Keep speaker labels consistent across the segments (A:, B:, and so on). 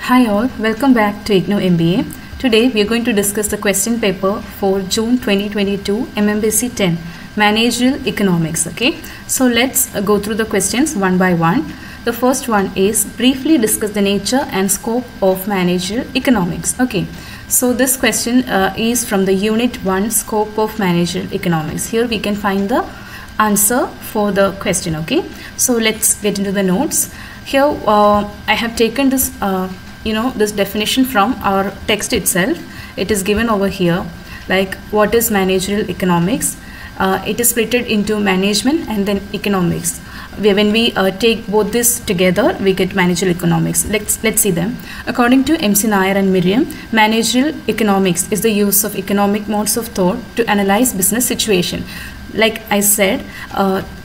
A: Hi all, welcome back to IGNOU MBA. Today we are going to discuss the question paper for June 2022 MMPC-010 Managerial Economics. Okay, so let's go through the questions one by one. The first one is briefly discuss the nature and scope of managerial economics. Okay, so this question is from the Unit 1 Scope of Managerial Economics. Here we can find the answer for the question. Okay, so let's get into the notes. Here I have taken this this definition from our text itself. It is given over here, like what is managerial economics. It is split into management and then economics. When we take both this together, we get managerial economics. Let's see them. According to MC Nair and Miriam, managerial economics is the use of economic modes of thought to analyze business situation. Like I said,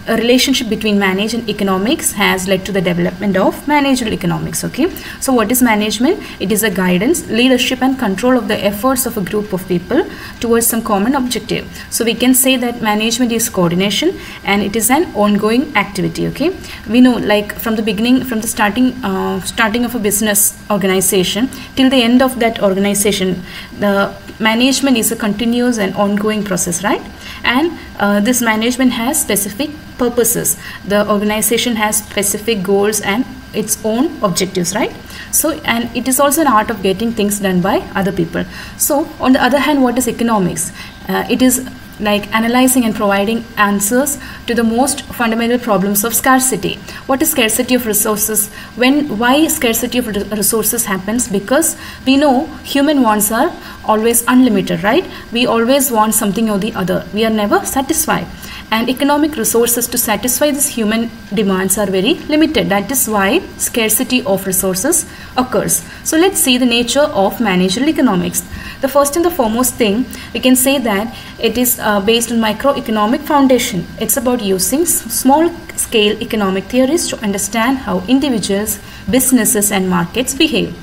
A: a relationship between manage and economics has led to the development of managerial economics. Okay, so what is management? It is a guidance, leadership and control of the efforts of a group of people towards some common objective. So we can say that management is coordination and it is an ongoing activity. Okay, we know, like from the beginning, from the starting of a business organization till the end of that organization, the management is a continuous and ongoing process, right? And this management has specific purposes. The organization has specific goals and its own objectives, right? So, and it is also an art of getting things done by other people. So on the other hand, what is economics? It is like analyzing and providing answers to the most fundamental problems of scarcity. What is scarcity of resources? Why scarcity of resources happens? Because we know human wants are always unlimited, right? We always want something or the other. We are never satisfied. And economic resources to satisfy these human demands are very limited. That is why scarcity of resources occurs. So let's see the nature of managerial economics. The first and the foremost thing, we can say that it is based on microeconomic foundation. It's about using small scale economic theories to understand how individuals, businesses and markets behave.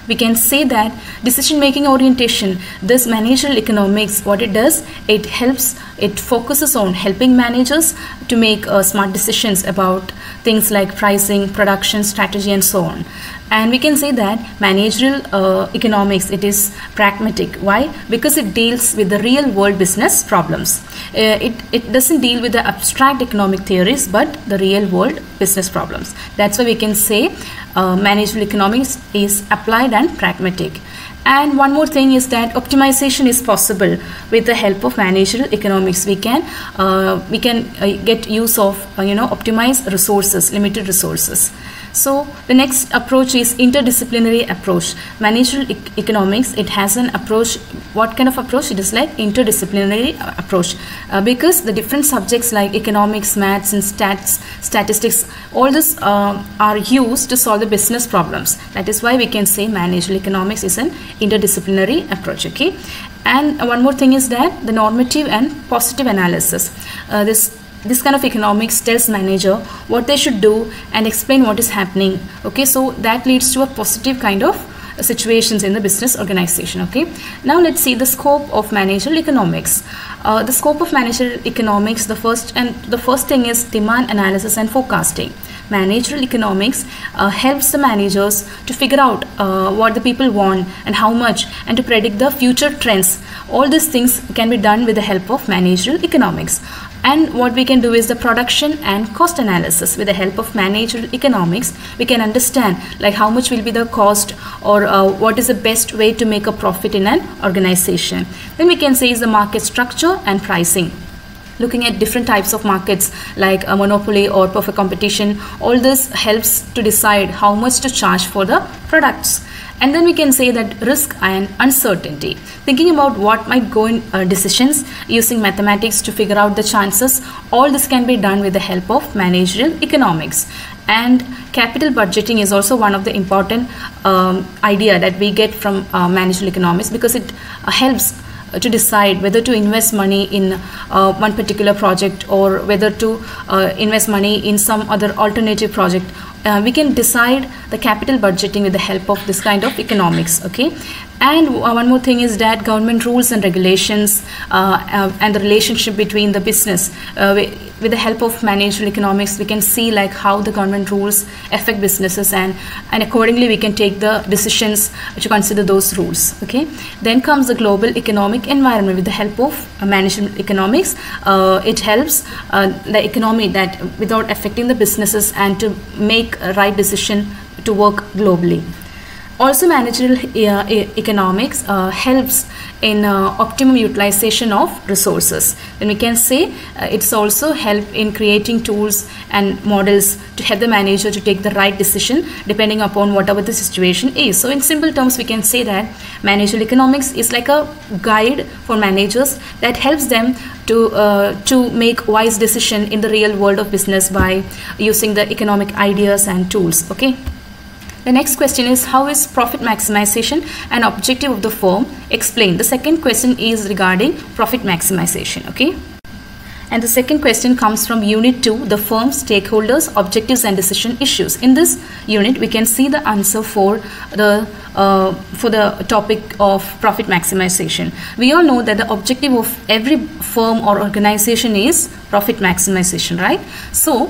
A: We can say that decision-making orientation, this managerial economics, what it does, it focuses on helping managers to make smart decisions about things like pricing, production, strategy and so on. And we can say that managerial economics, it is pragmatic. Why? Because it deals with the real world business problems. It doesn't deal with the abstract economic theories, but the real world business problems. That's why we can say managerial economics is applied and pragmatic. And one more thing is that optimization is possible with the help of managerial economics. We can get use of optimize resources, limited resources. So the next approach is interdisciplinary approach. Managerial economics, it has an approach. What kind of approach? It is like interdisciplinary approach because the different subjects like economics, maths and statistics, all this are used to solve the business problems. That is why we can say managerial economics is an interdisciplinary approach. Okay, and one more thing is that the normative and positive analysis. This kind of economics tells manager what they should do and explain what is happening. Okay, so that leads to a positive kind of situations in the business organization. Okay, now let's see the scope of managerial economics. The scope of managerial economics, the first thing is demand analysis and forecasting. Managerial economics helps the managers to figure out what the people want and how much, and to predict the future trends. All these things can be done with the help of managerial economics. And what we can do is the production and cost analysis. With the help of managerial economics, we can understand like how much will be the cost, or what is the best way to make a profit in an organization. Then we can say is the market structure and pricing. Looking at different types of markets like a monopoly or perfect competition, all this helps to decide how much to charge for the products. And then we can say that risk and uncertainty, thinking about what might go in decisions, using mathematics to figure out the chances. All this can be done with the help of managerial economics. And capital budgeting is also one of the important idea that we get from managerial economics, because it helps to decide whether to invest money in one particular project or whether to invest money in some other alternative project. We can decide the capital budgeting with the help of this kind of economics. Okay, and one more thing is that government rules and regulations and the relationship between the business with the help of managerial economics, we can see like how the government rules affect businesses, and accordingly we can take the decisions to consider those rules. Okay, then comes the global economic environment. With the help of managerial economics, it helps the economy that without affecting the businesses and to make a right decision to work globally. Also, managerial economics helps in optimum utilization of resources. Then we can say it's also help in creating tools and models to help the manager to take the right decision depending upon whatever the situation is. So in simple terms, we can say that managerial economics is like a guide for managers that helps them to make wise decision in the real world of business by using the economic ideas and tools. Okay. The next question is, how is profit maximization an objective of the firm? Explain. The second question is regarding profit maximization. Okay. And the second question comes from Unit 2, the firm's stakeholders, objectives and decision issues. In this unit, we can see the answer for the topic of profit maximization. We all know that the objective of every firm or organization is profit maximization, right? So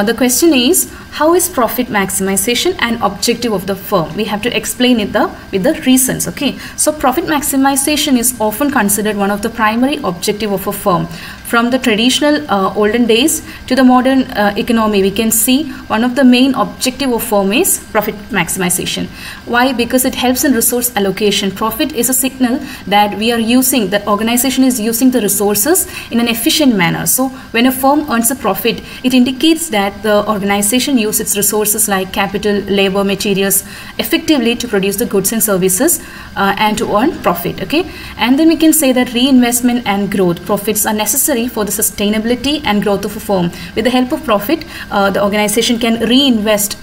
A: the question is, how is profit maximization an objective of the firm? We have to explain it with the reasons. Okay, so profit maximization is often considered one of the primary objective of a firm. From the traditional olden days to the modern economy, we can see one of the main objective of firm is profit maximization. Why? Because it helps in resource allocation. Profit is a signal that we are using, the organization is using the resources in an efficient manner. So when a firm earns a profit, it indicates that the organization uses its resources like capital, labor, materials effectively to produce the goods and services and to earn profit. Okay, and then we can say that reinvestment and growth. Profits are necessary for the sustainability and growth of a firm. With the help of profit, the organization can reinvest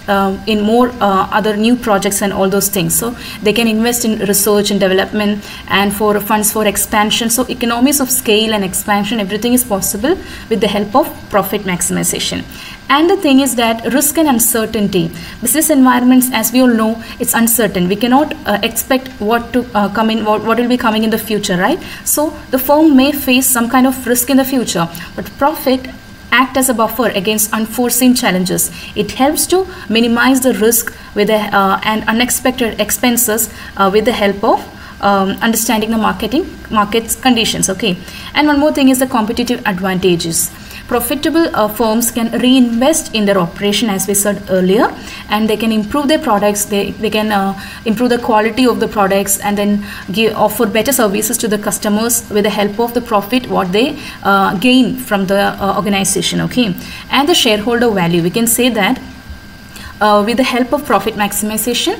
A: in more other new projects and all those things. So they can invest in research and development and for funds for expansion. So economies of scale and expansion, everything is possible with the help of profit maximization. And the thing is that risk and uncertainty. Business environments, as we all know, it's uncertain. We cannot expect what to come in, what will be coming in the future, right? So the firm may face some kind of risk in the future, but profit act as a buffer against unforeseen challenges. It helps to minimize the risk with and unexpected expenses with the help of understanding the market conditions. Okay, and one more thing is the competitive advantages. Profitable firms can reinvest in their operation, as we said earlier, and they can improve their products. They can improve the quality of the products and then offer better services to the customers with the help of the profit what they gain from the organization. Okay, and the shareholder value, we can say that with the help of profit maximization,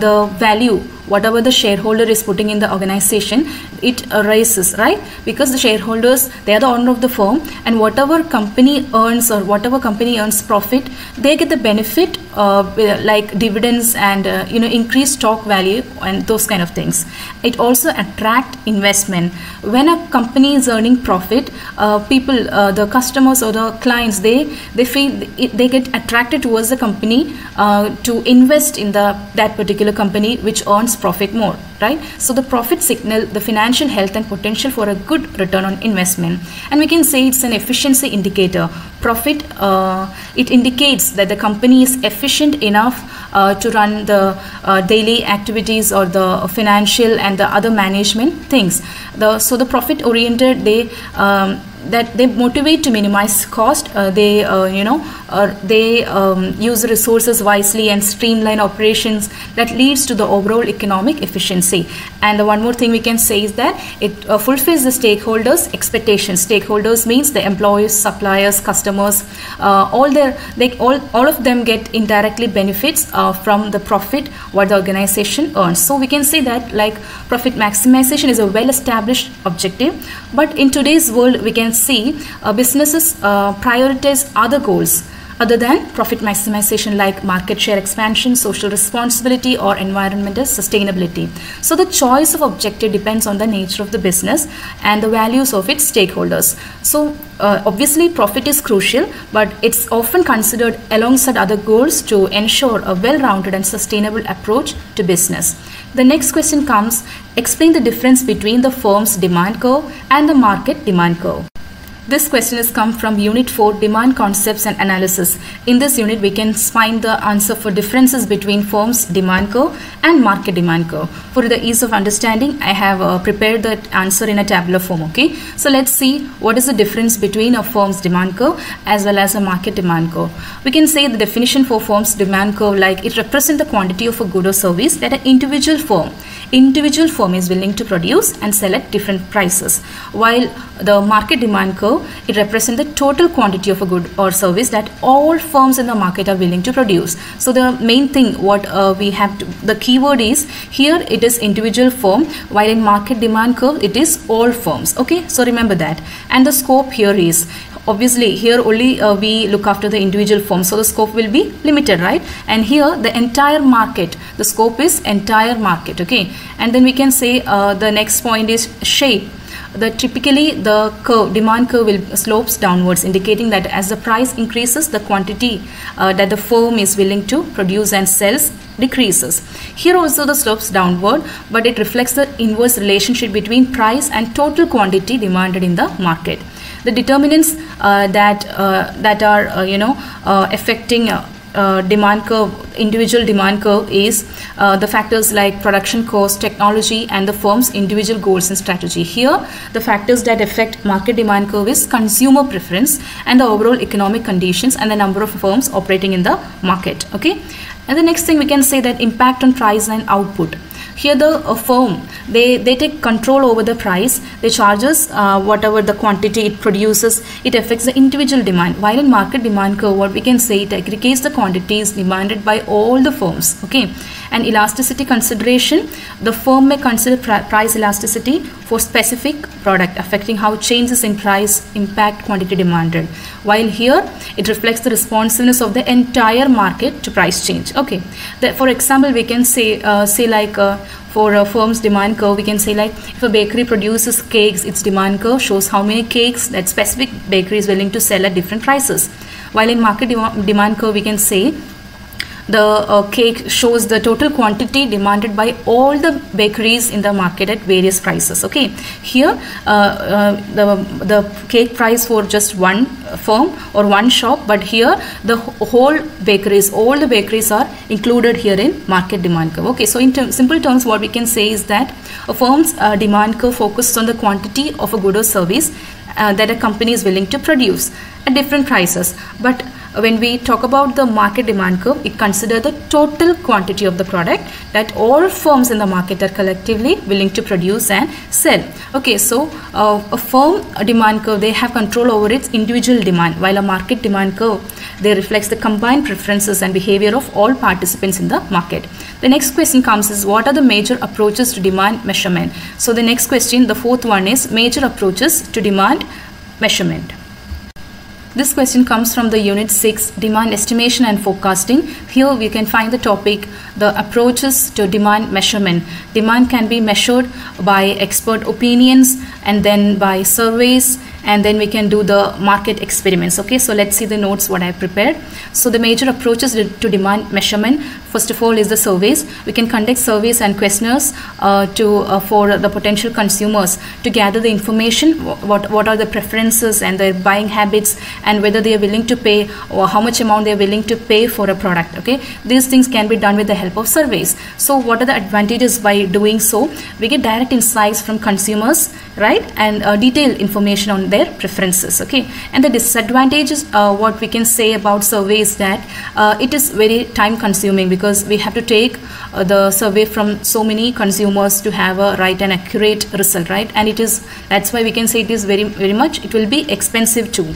A: the value whatever the shareholder is putting in the organization, it rises, right? Because the shareholders, they are the owner of the firm, and whatever company earns or whatever company earns profit, they get the benefit like dividends and increased stock value and those kind of things. It also attract investment. When a company is earning profit, people, the customers or the clients, they feel they get attracted towards the company to invest in that particular company which earns profit more, right? So the profit signal the financial health and potential for a good return on investment, and we can say it's an efficiency indicator. Profit, it indicates that the company is efficient enough to run the daily activities or the financial and the other management things. So the profit oriented, they motivate to minimize cost. They use resources wisely and streamline operations that leads to the overall economic efficiency. And the one more thing we can say is that it fulfills the stakeholders' expectations. Stakeholders means the employees, suppliers, customers, all of them get indirectly benefits from the profit what the organization earns. So we can say that like profit maximization is a well-established objective, but in today's world we can see businesses prioritize other goals other than profit maximization, like market share expansion, social responsibility, or environmental sustainability. So the choice of objective depends on the nature of the business and the values of its stakeholders. So obviously profit is crucial, but it's often considered alongside other goals to ensure a well-rounded and sustainable approach to business. The next question comes, explain the difference between the firm's demand curve and the market demand curve. This question is come from Unit 4, Demand Concepts and Analysis. In this unit, we can find the answer for differences between firms' demand curve and market demand curve. For the ease of understanding, I have prepared the answer in a tabular form. Okay, so let's see what is the difference between a firm's demand curve as well as a market demand curve. We can say the definition for firm's demand curve, like it represents the quantity of a good or service that an individual firm is willing to produce and sell at different prices, while the market demand curve, it represents the total quantity of a good or service that all firms in the market are willing to produce. So the main thing what we have to, the keyword is here, it is individual firm, while in market demand curve it is all firms. Okay, so remember that. And the scope here is, obviously here only we look after the individual firm, so the scope will be limited, right? And here the entire market, the scope is entire market. Okay, and then we can say the next point is shape. Typically the curve, demand curve will slopes downwards, indicating that as the price increases, the quantity that the firm is willing to produce and sells decreases. Here also the slopes downward, but it reflects the inverse relationship between price and total quantity demanded in the market. The determinants that are affecting demand curve, individual demand curve, is the factors like production cost, technology, and the firm's individual goals and strategy. Here the factors that affect market demand curve is consumer preference and the overall economic conditions and the number of firms operating in the market. Okay, and the next thing we can say that impact on price and output. Here the firm, they take control over the price. They charges whatever the quantity it produces. It affects the individual demand, while in market demand curve, what we can say, it aggregates the quantities demanded by all the firms. Okay, and elasticity consideration, the firm may consider price elasticity for specific product, affecting how changes in price impact quantity demanded, while here it reflects the responsiveness of the entire market to price change. Okay, for example, we can say for a firm's demand curve, we can say like if a bakery produces cakes, its demand curve shows how many cakes that specific bakery is willing to sell at different prices, while in market demand curve, we can say the cake shows the total quantity demanded by all the bakeries in the market at various prices. Okay, here the cake price for just one firm or one shop, but here the whole bakeries, all the bakeries are included here in market demand curve. Okay, so in simple terms, what we can say is that a firm's demand curve focuses on the quantity of a good or service that a company is willing to produce at different prices. But when we talk about the market demand curve, it considers the total quantity of the product that all firms in the market are collectively willing to produce and sell. Okay, so a firm demand curve, they have control over its individual demand, while a market demand curve, they reflects the combined preferences and behavior of all participants in the market. The next question comes is, what are the major approaches to demand measurement? So the next question, the fourth one, is major approaches to demand measurement. This question comes from the Unit 6, Demand Estimation and Forecasting. Here we can find the topic, the approaches to demand measurement. Demand can be measured by expert opinions and then by surveys, and then we can do the market experiments. Okay, so let's see the notes what I prepared. So the major approaches to demand measurement, first of all, is the surveys. We can conduct surveys and questionnaires for the potential consumers to gather the information, what are the preferences and their buying habits, and whether they are willing to pay or how much amount they are willing to pay for a product. Okay, these things can be done with the help of surveys. So what are the advantages by doing so? We get direct insights from consumers, right, and detailed information on their preferences. Okay, and the disadvantages, what we can say about surveys, that it is very time consuming, because we have to take the survey from so many consumers to have a right and accurate result, right? And that's why we can say it is very much, it will be expensive too.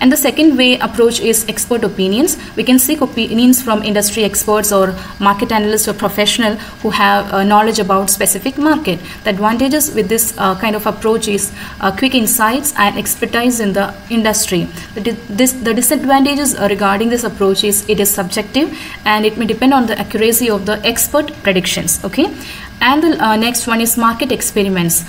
A: And the second way approach is expert opinions. We can seek opinions from industry experts or market analysts or professional who have knowledge about specific market. The advantages with this kind of approach is quick insights and expertise in the industry. The disadvantages regarding this approach is it is subjective and it may depend on the accuracy of the expert predictions. Okay. And the next one is market experiments.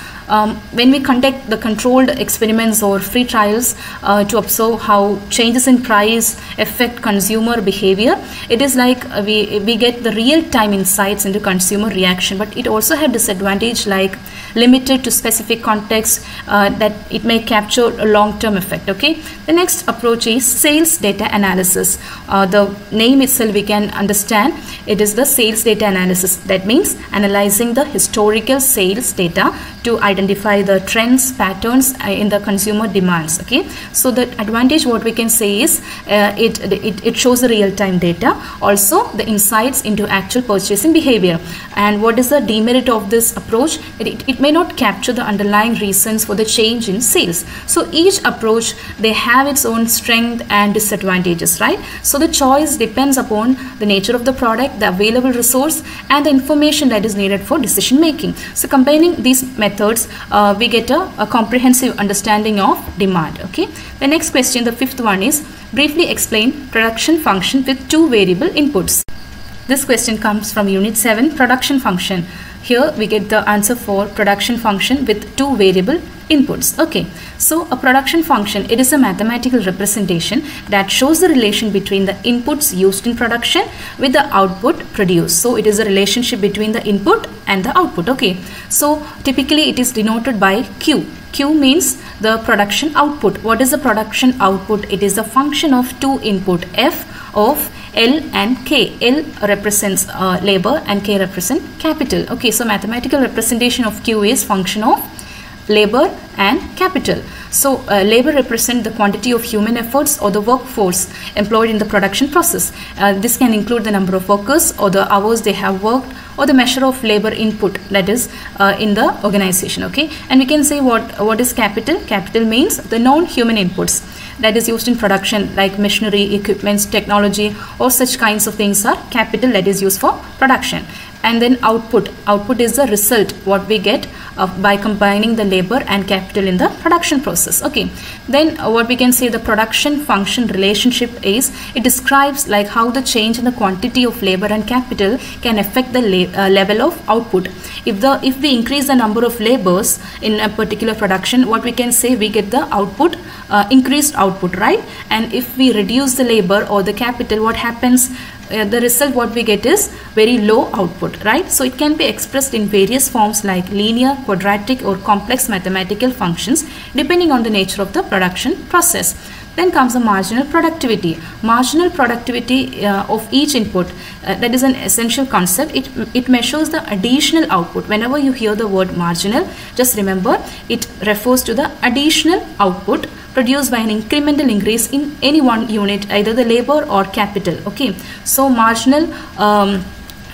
A: When we conduct the controlled experiments or free trials to observe how changes in price affect consumer behavior, it is like we get the real-time insights into consumer reaction. But it also has disadvantage, like limited to specific context, that it may capture a long-term effect. Okay, the next approach is sales data analysis. The name itself we can understand, it is the sales data analysis. That means analyzing the historical sales data to identify the trends, patterns in the consumer demands. Okay, so the advantage what we can say is it shows the real-time data, also the insights into actual purchasing behavior. And what is the demerit of this approach? It may not capture the underlying reasons for the change in sales. So each approach, they have its own strength and disadvantages, right? So the choice depends upon the nature of the product, the available resource, and the information that is needed for decision making. So combining these methods, we get a comprehensive understanding of demand. Okay, the next question, the fifth one, is briefly explain production function with two variable inputs. This question comes from Unit 7, production function. Here we get the answer for production function with two variable inputs. Okay, so a production function, it is a mathematical representation that shows the relation between the inputs used in production with the output produced. So it is a relationship between the input and the output. Okay, so typically it is denoted by Q. Q means the production output. What is the production output? It is a function of two input, F of L and K. L represents labor and K represent capital. Okay, so mathematical representation of Q is function of labor and capital. So labor represent the quantity of human efforts or the workforce employed in the production process. This can include the number of workers or the hours they have worked, or the measure of labor input that is in the organization. Okay, and we can say what is capital? Capital means the non-human inputs that is used in production, like machinery, equipments, technology, or such kinds of things are capital that is used for production. And then output is the result what we get by combining the labor and capital in the production process. Okay, then what we can say, the production function relationship is, it describes like how the change in the quantity of labor and capital can affect the level of output. If we increase the number of labors in a particular production, what we can say, we get the output, increased output, right? And if we reduce the labor or the capital, what happens? The result what we get is very low output, right? So it can be expressed in various forms like linear, quadratic, or complex mathematical functions depending on the nature of the production process. Then comes the marginal productivity. Marginal productivity of each input, that is an essential concept. It measures the additional output. Whenever you hear the word marginal, just remember it refers to the additional output produced by an incremental increase in any one unit, either the labor or capital. Okay, so marginal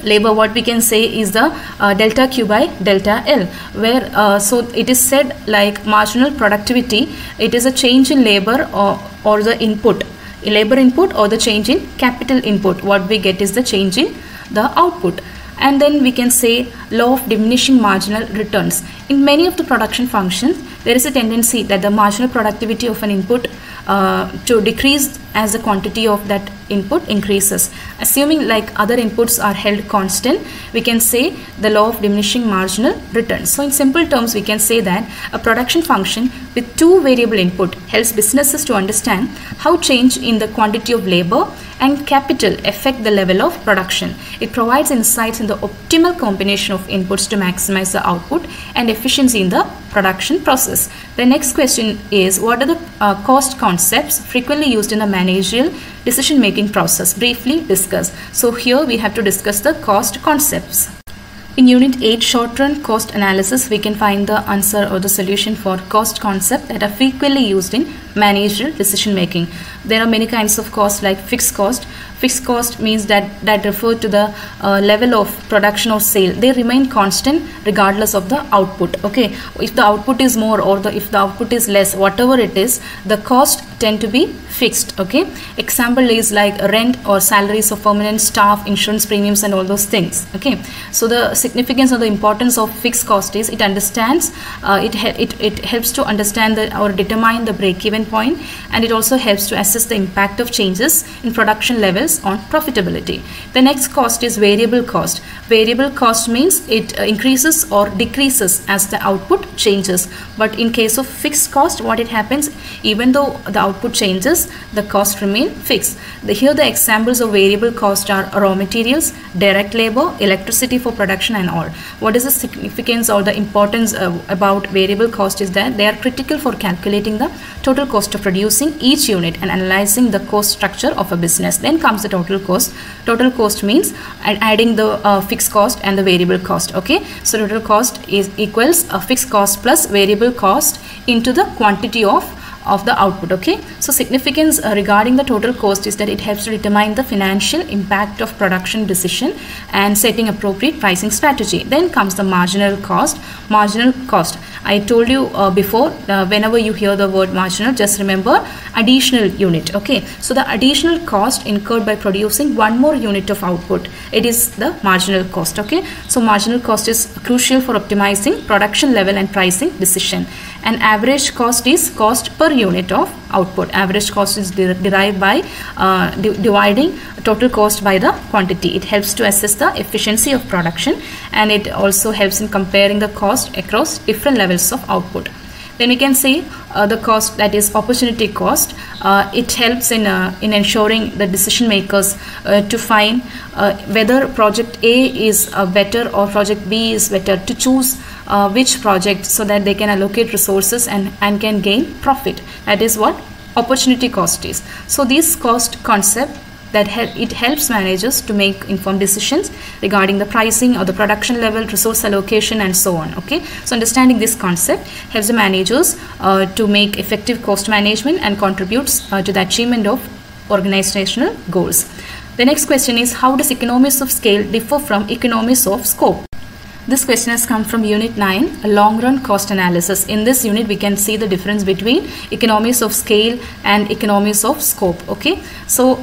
A: labor, what we can say is the delta Q by delta L, where so it is said like marginal productivity, it is a change in labor or the input, labor input, or the change in capital input. What we get is the change in the output. And then we can say law of diminishing marginal returns. In many of the production functions, there is a tendency that the marginal productivity of an input to decrease as the quantity of that input increases. Assuming like other inputs are held constant, we can say the law of diminishing marginal returns. So in simple terms, we can say that a production function with two variable input helps businesses to understand how change in the quantity of labor and capital affect the level of production. It provides insights in the optimal combination of inputs to maximize the output and efficiency in the production process. The next question is, what are the cost concepts frequently used in the managerial decision making process? Briefly discuss. So here we have to discuss the cost concepts. In Unit 8, short-run cost analysis, we can find the answer or the solution for cost concept that are frequently used in managerial decision making. There are many kinds of costs like fixed cost. Fixed cost means that refer to the level of production or sale. They remain constant regardless of the output. Okay, if the output is more or if the output is less, whatever it is, the cost tend to be fixed. Okay, example is like rent or salaries of permanent staff, insurance premiums, and all those things. Okay, so the significance or the importance of fixed cost is it understands it helps to understand or determine the break-even point, and it also helps to assess the impact of changes in production level levels on profitability. The next cost is variable cost. Variable cost means it increases or decreases as the output changes. But in case of fixed cost, what it happens, even though the output changes, the cost remain fixed. Here the examples of variable cost are raw materials, direct labor, electricity for production and all. What is the significance or the importance about variable cost is that they are critical for calculating the total cost of producing each unit and analyzing the cost structure of a business. Then comes the total cost. Total cost means adding the fixed cost and the variable cost. Okay, so total cost is equals a fixed cost plus variable cost into the quantity of the output. Okay, so significance regarding the total cost is that it helps to determine the financial impact of production decision and setting appropriate pricing strategy. Then comes the marginal cost. Marginal cost, I told you before, whenever you hear the word marginal, just remember additional unit. Okay, so the additional cost incurred by producing one more unit of output, it is the marginal cost. Okay, so marginal cost is crucial for optimizing production level and pricing decision. And average cost is cost per unit of output. Average cost is derived by dividing total cost by the quantity. It helps to assess the efficiency of production, and it also helps in comparing the cost across different levels of output. Then we can see the cost, that is opportunity cost. It helps in ensuring the decision makers to find whether project A is better or project B is better, to choose which project so that they can allocate resources and can gain profit. That is what opportunity cost is. So this cost concept, that it helps managers to make informed decisions regarding the pricing or the production level, resource allocation and so on. Okay, so understanding this concept helps the managers to make effective cost management and contributes to the achievement of organizational goals. The next question is, how does economies of scale differ from economies of scope? This question has come from Unit 9, a long-run cost analysis. In this unit, we can see the difference between economies of scale and economies of scope. Okay, so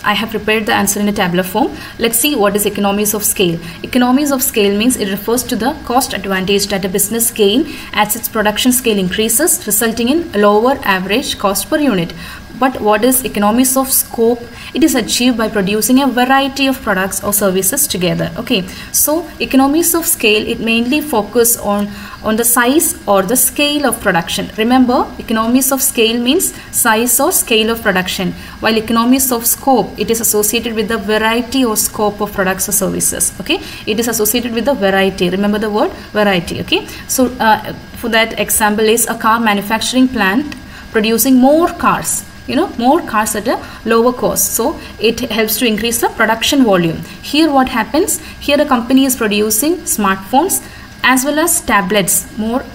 A: I have prepared the answer in a tabular form. Let's see what is economies of scale. Economies of scale means it refers to the cost advantage that a business gain as its production scale increases, resulting in lower average cost per unit. But what is economies of scope? It is achieved by producing a variety of products or services together. Okay, so economies of scale, it mainly focus on the size or the scale of production. Remember, economies of scale means size or scale of production, while economies of scope, it is associated with the variety or scope of products or services. Okay, it is associated with the variety. Remember the word variety. Okay, so for that example is a car manufacturing plant producing more cars. More cars at a lower cost, so it helps to increase the production volume. Here what happens, here the company is producing smartphones as well as tablets more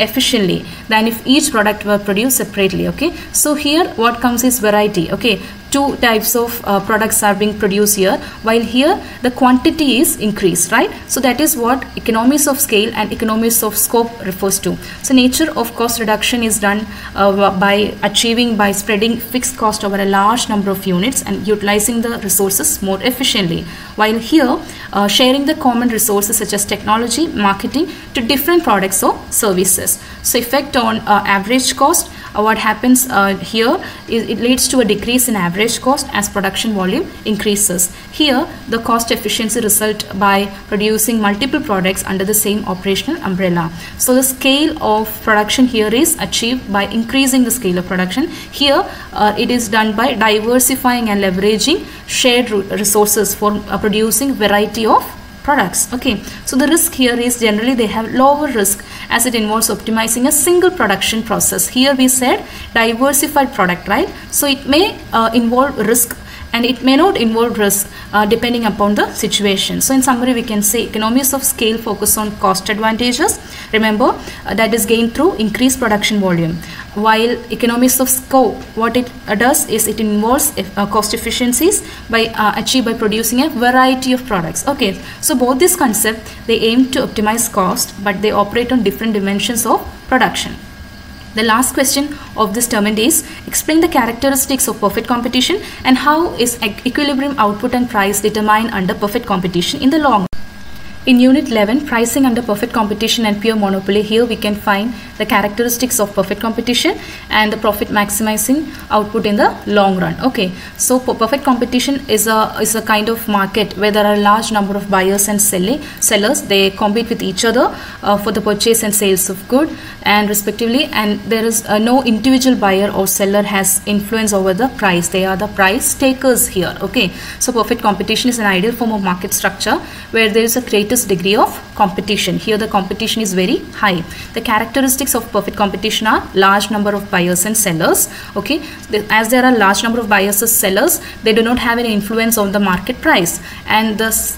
A: efficiently than if each product were produced separately. Okay, so here what comes is variety. Okay, two types of products are being produced here, while here the quantity is increased, right? So that is what economies of scale and economies of scope refers to. So nature of cost reduction is done by spreading fixed cost over a large number of units and utilizing the resources more efficiently, while here sharing the common resources such as technology, marketing to different products or services. So effect on average cost, what happens here is it leads to a decrease in average cost as production volume increases. Here the cost efficiency result by producing multiple products under the same operational umbrella. So the scale of production here is achieved by increasing the scale of production. Here it is done by diversifying and leveraging shared resources for producing variety of products. Okay, so the risk here is generally they have lower risk as it involves optimizing a single production process. Here we said diversified product, right? So it may involve risk and it may not involve risk depending upon the situation. So in summary, we can say economies of scale focus on cost advantages. Remember, that is gained through increased production volume, while economies of scope, what it does is it involves cost efficiencies achieved by producing a variety of products. Okay, so both this concept, they aim to optimize cost, but they operate on different dimensions of production. The last question of this term is, explain the characteristics of perfect competition and how is equilibrium output and price determined under perfect competition in the long run. In Unit 11, Pricing under Perfect Competition and Pure Monopoly, here we can find the characteristics of perfect competition and the profit maximizing output in the long run. Okay, so perfect competition is a kind of market where there are a large number of buyers and sellers. They compete with each other for the purchase and sales of good and respectively, and there is no individual buyer or seller has influence over the price. They are the price takers here. Okay, so perfect competition is an ideal form of market structure where there is a greatest degree of competition. Here the competition is very high. The characteristics of perfect competition are large number of buyers and sellers. Okay, as there are large number of buyers and sellers, they do not have any influence on the market price, and thus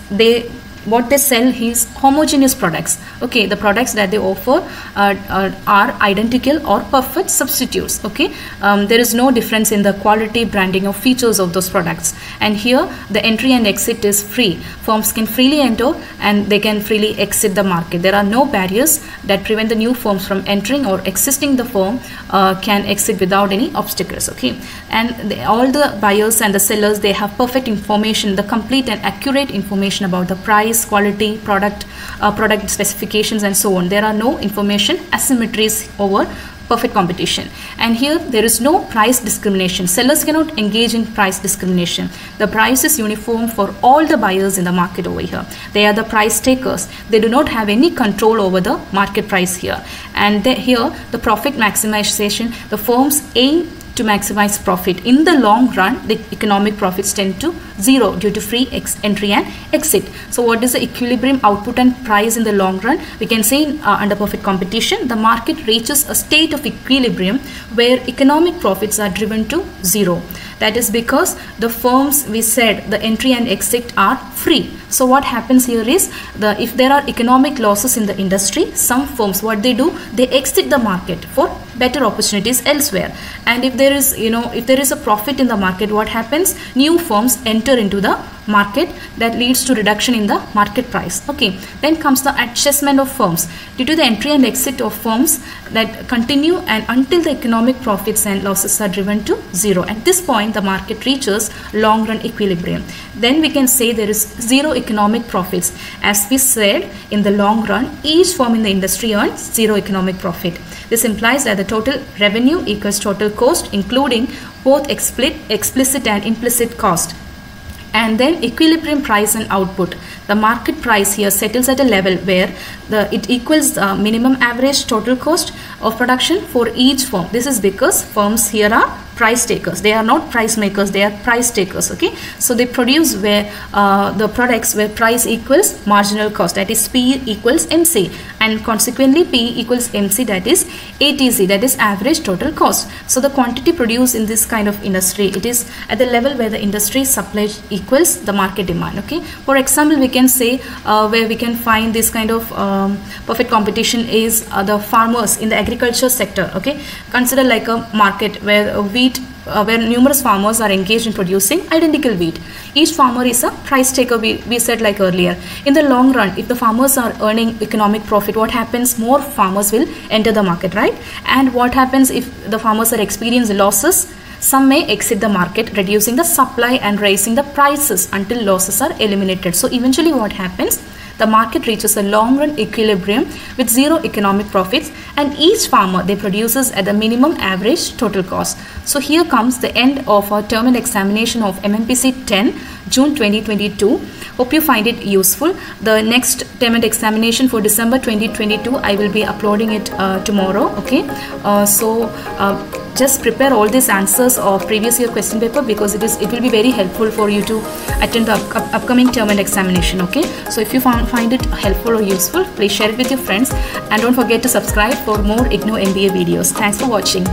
A: what they sell is homogeneous products. Okay, the products that they offer are identical or perfect substitutes. Okay, there is no difference in the quality, branding or features of those products, and here the entry and exit is free. Firms can freely enter and they can freely exit the market. There are no barriers that prevent the new firms from entering, or existing the firm can exit without any obstacles. Okay, and all the buyers and the sellers, they have perfect information, the complete and accurate information about the price, quality, product specifications and so on. There are no information asymmetries over perfect competition, and here there is no price discrimination. Sellers cannot engage in price discrimination. The price is uniform for all the buyers in the market over here. They are the price takers. They do not have any control over the market price here, and here the profit maximization, the firms aim to maximize profit. In the long run, the economic profits tend to zero due to free entry and exit. So what is the equilibrium output and price in the long run? We can say under perfect competition, the market reaches a state of equilibrium where economic profits are driven to zero. That is because the firms, we said, the entry and exit are free. So what happens here is, if there are economic losses in the industry, some firms, what they do, they exit the market for better opportunities elsewhere. And if there is a profit in the market, what happens? New firms enter into the market. That leads to reduction in the market price. Okay, then comes the adjustment of firms due to the entry and exit of firms that continue and until the economic profits and losses are driven to zero. At this point, the market reaches long run equilibrium. Then we can say there is zero economic profits. As we said, in the long run, each firm in the industry earns zero economic profit. This implies that the total revenue equals total cost, including both explicit and implicit cost. And then equilibrium price and output. The market price here settles at a level where it equals the minimum average total cost of production for each firm. This is because firms here are price takers. They are not price makers, they are price takers. Okay, so they produce where the products where price equals marginal cost, that is P equals MC, and consequently P equals MC, that is ATC, that is average total cost. So the quantity produced in this kind of industry, it is at the level where the industry supply equals the market demand. Okay, for example, we can say where we can find this kind of perfect competition is the farmers in the agriculture sector. Okay, consider like a market where where numerous farmers are engaged in producing identical wheat. Each farmer is a price taker, we said like earlier. In the long run, if the farmers are earning economic profit, what happens? More farmers will enter the market, right? And what happens if the farmers are experiencing losses? Some may exit the market, reducing the supply and raising the prices until losses are eliminated. So eventually what happens? The market reaches a long run equilibrium with zero economic profits, and each farmer, they produces at the minimum average total cost. So here comes the end of our term and examination of MMPC 10 June 2022. Hope you find it useful. The next term and examination for December 2022, I will be uploading it tomorrow. Okay, just prepare all these answers of previous year question paper, because it will be very helpful for you to attend the upcoming term and examination. Okay, so if you find it helpful or useful, please share it with your friends, and don't forget to subscribe for more IGNOU MBA videos. Thanks for watching.